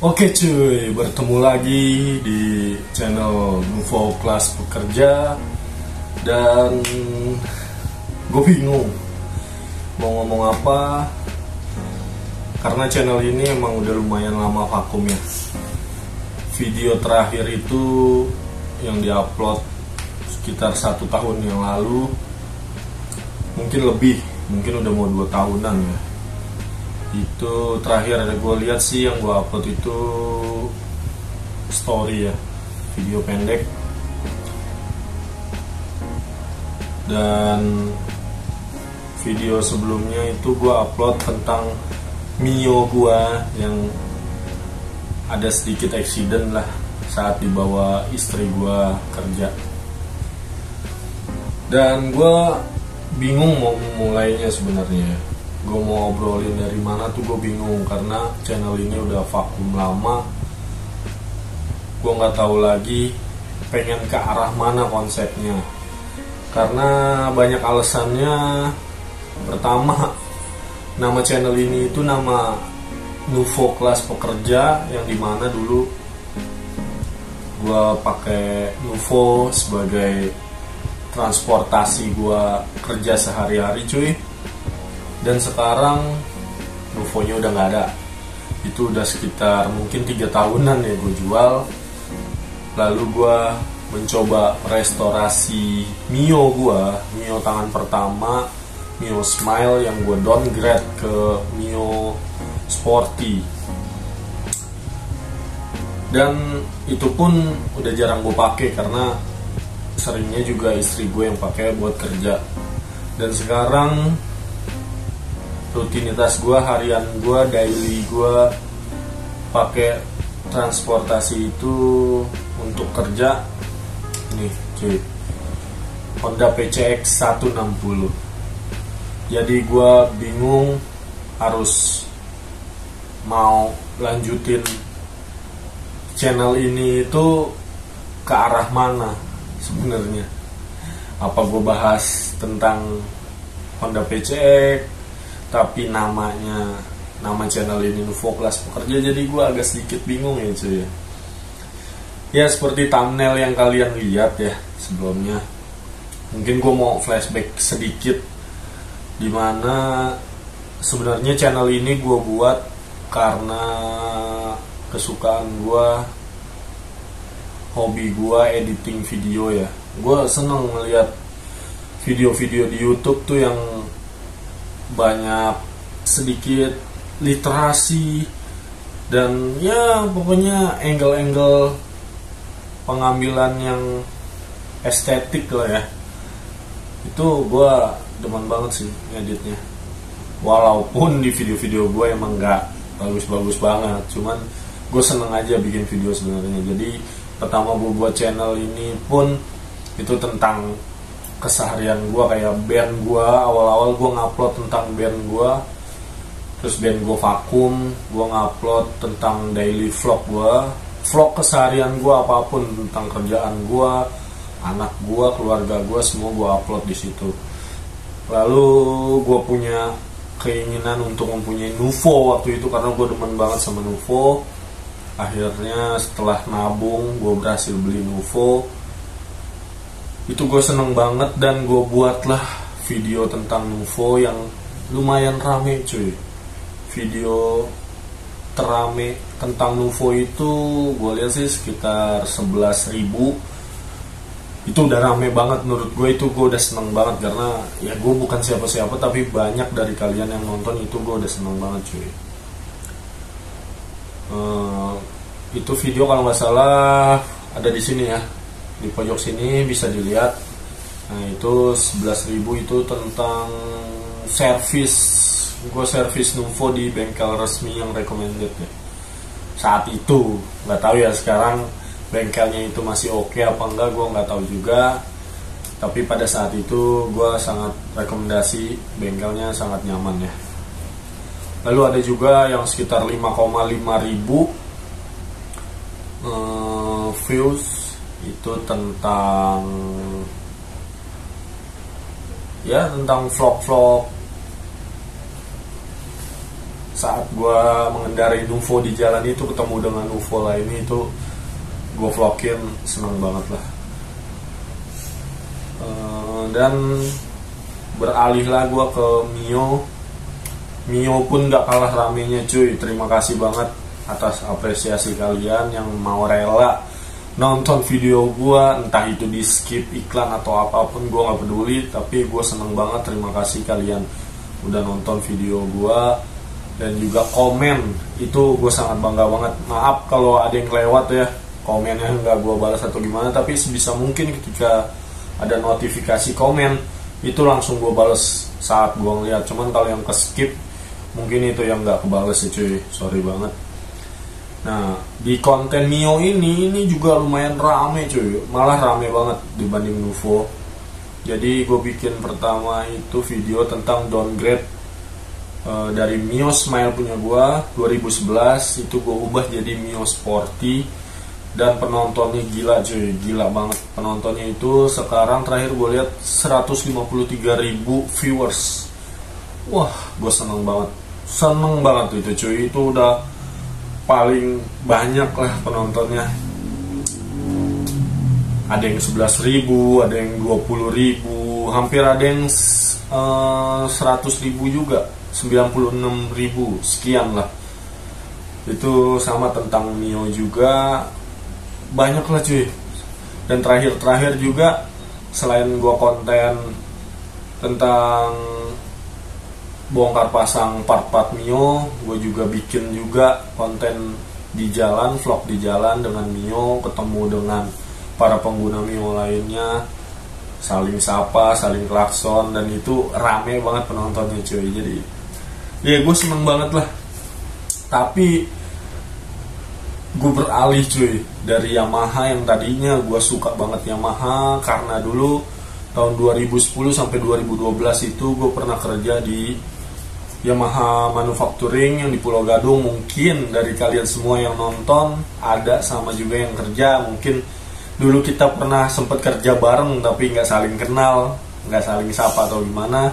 Oke cuy, bertemu lagi di channel Nuvo Kelas Pekerja. Dan gue bingung mau ngomong apa, karena channel ini emang udah lumayan lama vakum ya. Video terakhir itu yang diupload sekitar 1 tahun yang lalu, mungkin lebih, mungkin udah mau 2 tahunan ya. Itu terakhir ada gue lihat sih, yang gue upload itu story ya, video pendek. Dan video sebelumnya itu gue upload tentang Mio gue yang ada sedikit accident lah saat dibawa istri gue kerja. Dan gue bingung mau mulainya sebenarnya. Gue mau obrolin dari mana tuh gue bingung, karena channel ini udah vakum lama. Gue nggak tahu lagi pengen ke arah mana konsepnya, karena banyak alasannya. Pertama, nama channel ini itu nama Nuvo Kelas Pekerja, yang dimana dulu gue pakai Nuvo sebagai transportasi gue kerja sehari-hari cuy. Dan sekarang Nuvonya udah nggak ada. Itu udah sekitar mungkin 3 tahunan ya gue jual. Lalu gue mencoba restorasi Mio gue, Mio tangan pertama, Mio Smile, yang gue downgrade ke Mio Sporty. Dan itu pun udah jarang gue pakai, karena seringnya juga istri gue yang pakai buat kerja. Dan sekarang rutinitas gue, harian gue, daily gue pakai transportasi itu untuk kerja. Nih cuy, Honda PCX 160. Jadi gue bingung harus mau lanjutin channel ini itu ke arah mana sebenarnya. Apa gue bahas tentang Honda PCX tapi nama channel ini Nuvo Kelas Pekerja, jadi gue agak sedikit bingung ya cuy. Ya seperti thumbnail yang kalian lihat ya sebelumnya. Mungkin gue mau flashback sedikit, dimana sebenarnya channel ini gue buat karena kesukaan gue, hobi gue editing video ya. Gue seneng melihat video-video di YouTube tuh yang banyak sedikit literasi, dan ya pokoknya angle-angle pengambilan yang estetik lah ya. Itu gue demen banget sih ngeditnya. Walaupun di video-video gue emang gak bagus-bagus banget, cuman gue seneng aja bikin video sebenarnya. Jadi pertama gue buat channel ini pun itu tentang keseharian gue, kayak band gue. Awal-awal gue ngupload tentang band gue, terus band gue vakum, gue ngupload tentang daily vlog gue, vlog keseharian gue, apapun tentang kerjaan gue, anak gue, keluarga gue, semua gue upload di situ. Lalu gue punya keinginan untuk mempunyai Nuvo waktu itu, karena gue demen banget sama Nuvo. Akhirnya setelah nabung gue berhasil beli Nuvo. Itu gue seneng banget, dan gue buatlah video tentang Nuvo yang lumayan rame cuy. Video terame tentang Nuvo itu gue lihat sih sekitar 11.000. Itu udah rame banget menurut gue. Itu gue udah seneng banget, karena ya gue bukan siapa-siapa, tapi banyak dari kalian yang nonton. Itu gue udah seneng banget cuy. Itu video kalau nggak salah ada di sini ya, di pojok sini bisa dilihat. Nah itu 11.000 itu tentang servis. Gue servis Nuvo di bengkel resmi yang recommended ya. Saat itu nggak tahu ya sekarang bengkelnya itu masih oke apa enggak, gue nggak tahu juga. Tapi pada saat itu gue sangat rekomendasi, bengkelnya sangat nyaman ya. Lalu ada juga yang sekitar 5,5 ribu views, itu tentang ya tentang vlog-vlog saat gue mengendarai Nuvo di jalan itu ketemu dengan Nuvo lainnya, itu gue vlogin, seneng banget lah. Dan beralihlah gue ke Mio pun gak kalah ramenya cuy. Terima kasih banget atas apresiasi kalian yang mau rela nonton video gue, entah itu di skip iklan atau apapun, gue gak peduli, tapi gue seneng banget. Terima kasih kalian udah nonton video gue dan juga komen, itu gue sangat bangga banget. Maaf kalau ada yang kelewat ya, komennya nggak gue balas atau gimana, tapi sebisa mungkin ketika ada notifikasi komen itu langsung gue balas saat gue ngeliat. Cuman kalau yang ke skip mungkin itu yang nggak kebales ya cuy, sorry banget. Nah, di konten Mio ini juga lumayan rame cuy, malah rame banget dibanding Nuvo. Jadi gue bikin pertama itu video tentang downgrade dari Mio Smile punya gue 2011, itu gue ubah jadi Mio Sporty, dan penontonnya gila cuy, gila banget penontonnya. Itu sekarang terakhir gue lihat 153.000 viewers. Wah, gue seneng banget itu cuy, itu udah paling banyak lah penontonnya. Ada yang 11.000, ada yang 20.000, hampir ada yang 100.000 juga, 96.000 sekian lah. Itu sama tentang Mio juga banyak lah cuy. Dan terakhir juga, selain gua konten tentang bongkar pasang part-part Mio, gue juga bikin juga konten di jalan, vlog di jalan dengan Mio, ketemu dengan para pengguna Mio lainnya, saling sapa, saling klakson, dan itu rame banget penontonnya cuy. Jadi ya gue seneng banget lah. Tapi gue beralih cuy dari Yamaha yang tadinya gue suka banget Yamaha, karena dulu tahun 2010 sampai 2012 itu gue pernah kerja di Yamaha Manufacturing yang di Pulau Gadung. Mungkin dari kalian semua yang nonton ada sama juga yang kerja. Mungkin dulu kita pernah sempat kerja bareng tapi nggak saling kenal, nggak saling sapa atau gimana,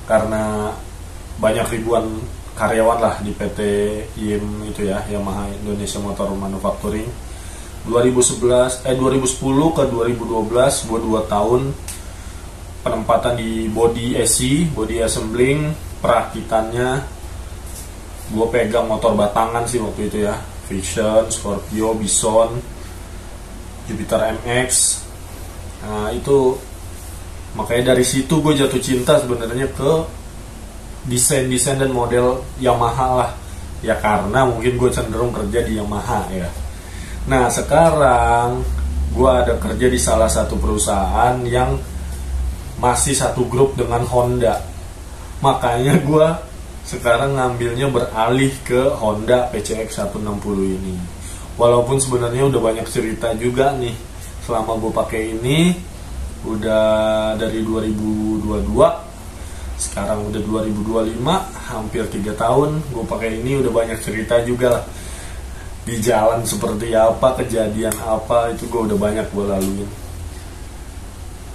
karena banyak ribuan karyawan lah di PT YIM itu ya, Yamaha Indonesia Motor Manufacturing. 2010 ke 2012 gue 2 tahun penempatan di body assembling, perakitannya. Gue pegang motor batangan sih waktu itu ya, Vision, Scorpio, Bison, Jupiter MX. Nah itu makanya dari situ gue jatuh cinta sebenarnya ke desain dan model Yamaha lah ya, karena mungkin gue cenderung kerja di Yamaha ya. Nah sekarang gue ada kerja di salah satu perusahaan yang masih satu grup dengan Honda, makanya gue sekarang ngambilnya beralih ke Honda PCX 160 ini. Walaupun sebenarnya udah banyak cerita juga nih selama gue pakai ini, udah dari 2022, sekarang udah 2025, hampir 3 tahun gue pakai ini. Udah banyak cerita juga lah di jalan, seperti apa, kejadian apa, itu gue udah banyak gue laluin.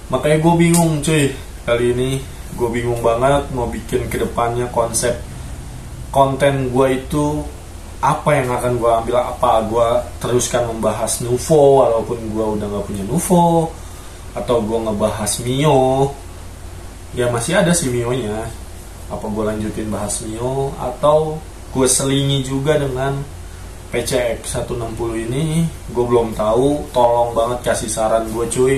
Makanya gue bingung cuy, kali ini gue bingung banget mau bikin kedepannya konsep konten gue itu apa yang akan gue ambil. Apa gue teruskan membahas Nuvo walaupun gue udah gak punya Nuvo, atau gue ngebahas Mio, ya masih ada sih Mio nya, apa gue lanjutin bahas Mio, atau gue selingi juga dengan PCX 160 ini. Gue belum tahu, tolong banget kasih saran gue cuy,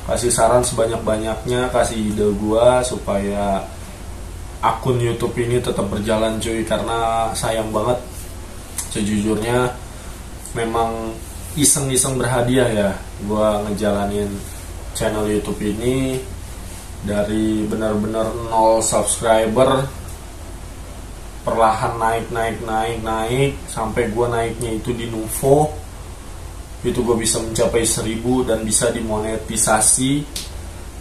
kasih saran sebanyak-banyaknya, kasih ide gue supaya akun YouTube ini tetap berjalan cuy. Karena sayang banget sejujurnya, memang iseng-iseng berhadiah ya gue ngejalanin channel YouTube ini dari benar-benar 0 subscriber, perlahan naik sampai gue naiknya itu di Nuvo itu gue bisa mencapai 1000 dan bisa dimonetisasi.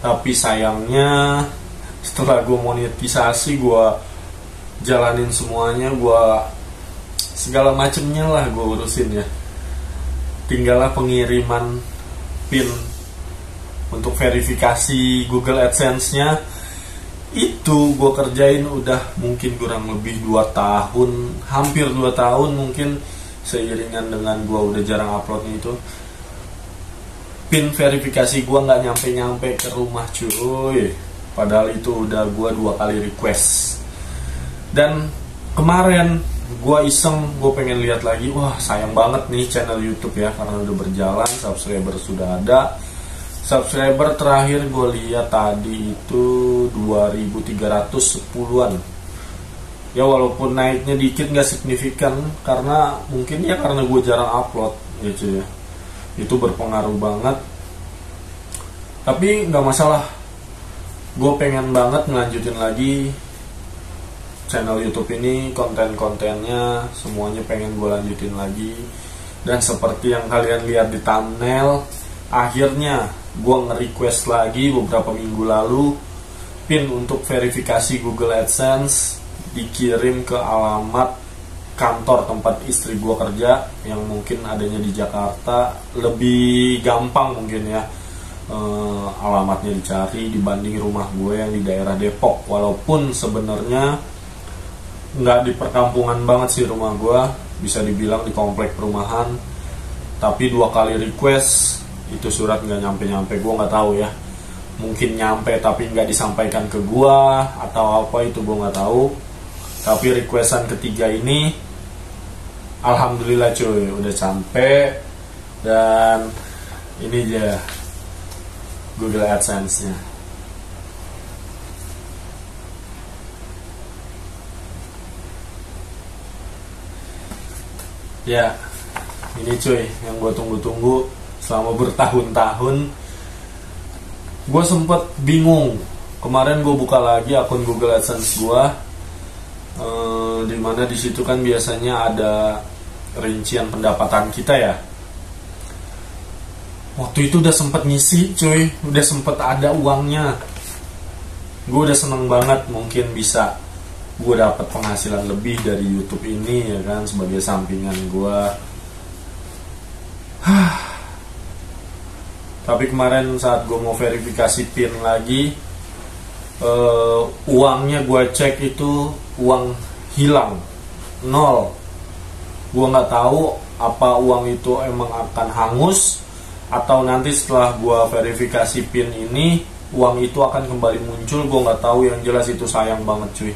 Tapi sayangnya setelah gue monetisasi, gue jalanin semuanya, gue segala macemnya lah gue urusin ya, tinggallah pengiriman PIN untuk verifikasi Google AdSense nya itu gue kerjain udah mungkin kurang lebih 2 tahun, hampir 2 tahun mungkin, seiringan dengan gue udah jarang uploadnya itu. Pin verifikasi gue nggak nyampe ke rumah cuy, padahal itu udah gue 2 kali request. Dan kemarin gue iseng, gue pengen lihat lagi, wah sayang banget nih channel YouTube ya, karena udah berjalan, subscriber sudah ada. Subscriber terakhir gue lihat tadi itu 2310-an. Ya walaupun naiknya dikit gak signifikan, karena mungkin ya karena gue jarang upload gitu ya. Itu berpengaruh banget. Tapi gak masalah, gue pengen banget ngelanjutin lagi channel YouTube ini, konten-kontennya semuanya pengen gue lanjutin lagi. Dan seperti yang kalian lihat di thumbnail, akhirnya gue nge-request lagi beberapa minggu lalu pin untuk verifikasi Google AdSense dikirim ke alamat kantor tempat istri gue kerja, yang mungkin adanya di Jakarta. Lebih gampang mungkin ya alamatnya dicari dibanding rumah gue yang di daerah Depok. Walaupun sebenarnya nggak di perkampungan banget sih rumah gue, bisa dibilang di komplek perumahan. Tapi 2 kali request itu surat nggak nyampe, gue nggak tahu ya, mungkin nyampe tapi nggak disampaikan ke gue atau apa, itu gue nggak tahu. Tapi requestan ketiga ini alhamdulillah cuy udah sampai, dan ini dia Google AdSense nya. Ya ini cuy yang gue tunggu-tunggu selama bertahun-tahun. Gue sempet bingung. Kemarin gue buka lagi akun Google AdSense gue, dimana disitu kan biasanya ada rincian pendapatan kita ya. Waktu itu udah sempet ngisi cuy, udah sempet ada uangnya. Gue udah seneng banget, mungkin bisa gue dapat penghasilan lebih dari YouTube ini ya kan, sebagai sampingan gue. Tapi kemarin saat gue mau verifikasi PIN lagi, uangnya gue cek itu uang hilang, 0. Gue nggak tahu apa uang itu emang akan hangus, atau nanti setelah gue verifikasi PIN ini uang itu akan kembali muncul. Gue nggak tahu, yang jelas itu sayang banget cuy,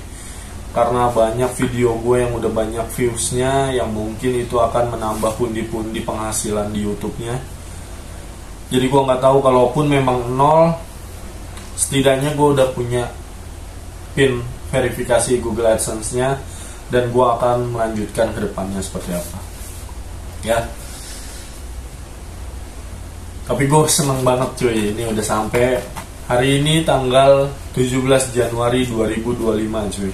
karena banyak video gue yang udah banyak viewsnya, yang mungkin itu akan menambah pundi-pundi penghasilan di YouTube-nya. Jadi gue nggak tahu, kalaupun memang 0, setidaknya gue udah punya PIN verifikasi Google AdSense-nya, dan gue akan melanjutkan ke depannya seperti apa ya. Tapi gue seneng banget cuy, ini udah sampai. Hari ini tanggal 17 Januari 2025 cuy.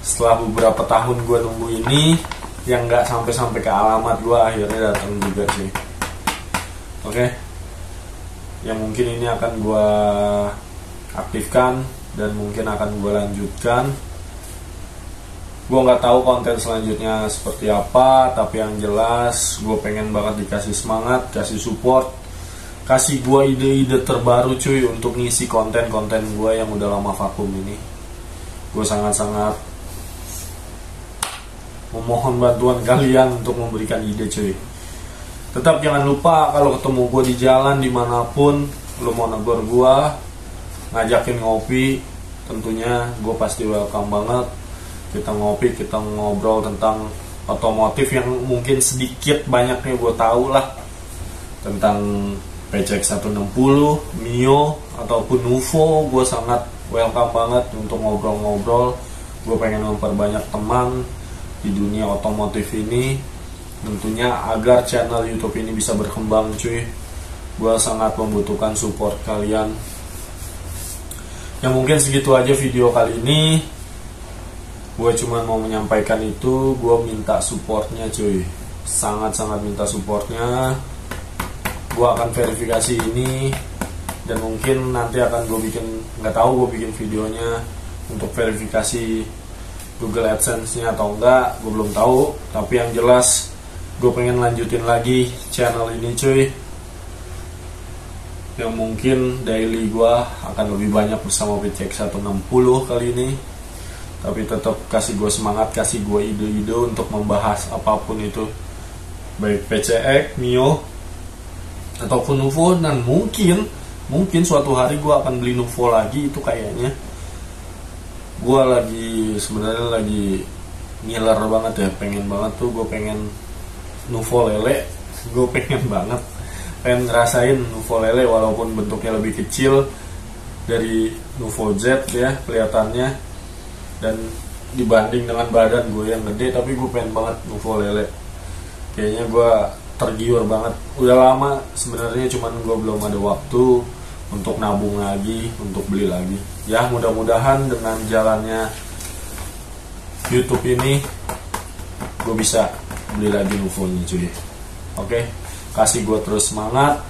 Setelah beberapa tahun gue nunggu ini, yang nggak sampai ke alamat gue, akhirnya datang juga sih. Oke. Yang mungkin ini akan gue aktifkan dan mungkin akan gue lanjutkan. Gue nggak tahu konten selanjutnya seperti apa, tapi yang jelas gue pengen banget dikasih semangat, kasih support, kasih gue ide-ide terbaru cuy untuk ngisi konten-konten gue yang udah lama vakum ini. Gue sangat-sangat memohon bantuan kalian untuk memberikan ide cuy. Tetap jangan lupa, kalau ketemu gue di jalan dimanapun, lo mau negor gue, ngajakin ngopi, tentunya gue pasti welcome banget. Kita ngopi, kita ngobrol tentang otomotif yang mungkin sedikit banyaknya gue tahu lah, tentang PCX 160, Mio, ataupun Nuvo. Gue sangat welcome banget untuk ngobrol-ngobrol. Gue pengen memperbanyak teman di dunia otomotif ini, tentunya agar channel YouTube ini bisa berkembang cuy. Gue sangat membutuhkan support kalian. Yang mungkin segitu aja video kali ini. Gue cuma mau menyampaikan itu. Gue minta supportnya cuy, sangat-sangat minta supportnya. Gue akan verifikasi ini, dan mungkin nanti akan gue bikin, nggak tahu gue bikin videonya untuk verifikasi Google AdSense-nya atau enggak, gue belum tahu. Tapi yang jelas gue pengen lanjutin lagi channel ini cuy. yang mungkin daily gue akan lebih banyak bersama PCX 160 kali ini. Tapi tetap kasih gue semangat, kasih gue ide-ide untuk membahas apapun itu, baik PCX, Mio, ataupun Nuvo. Dan mungkin suatu hari gue akan beli Nuvo lagi. Itu kayaknya gue sebenarnya lagi ngiler banget ya, pengen banget tuh, gue pengen Nuvo lele. Gue pengen ngerasain Nuvo lele walaupun bentuknya lebih kecil dari Nuvo Z ya kelihatannya, dan dibanding dengan badan gue yang gede, tapi gue pengen banget Nuvo lele. Kayaknya gue tergiur banget. Udah lama sebenarnya, cuman gue belum ada waktu untuk nabung lagi, untuk beli lagi. Ya mudah-mudahan dengan jalannya YouTube ini gue bisa beli lagi Nuvo-nya cuy. Oke, kasih gue terus semangat.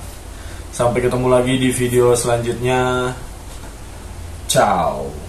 Sampai ketemu lagi di video selanjutnya. Ciao.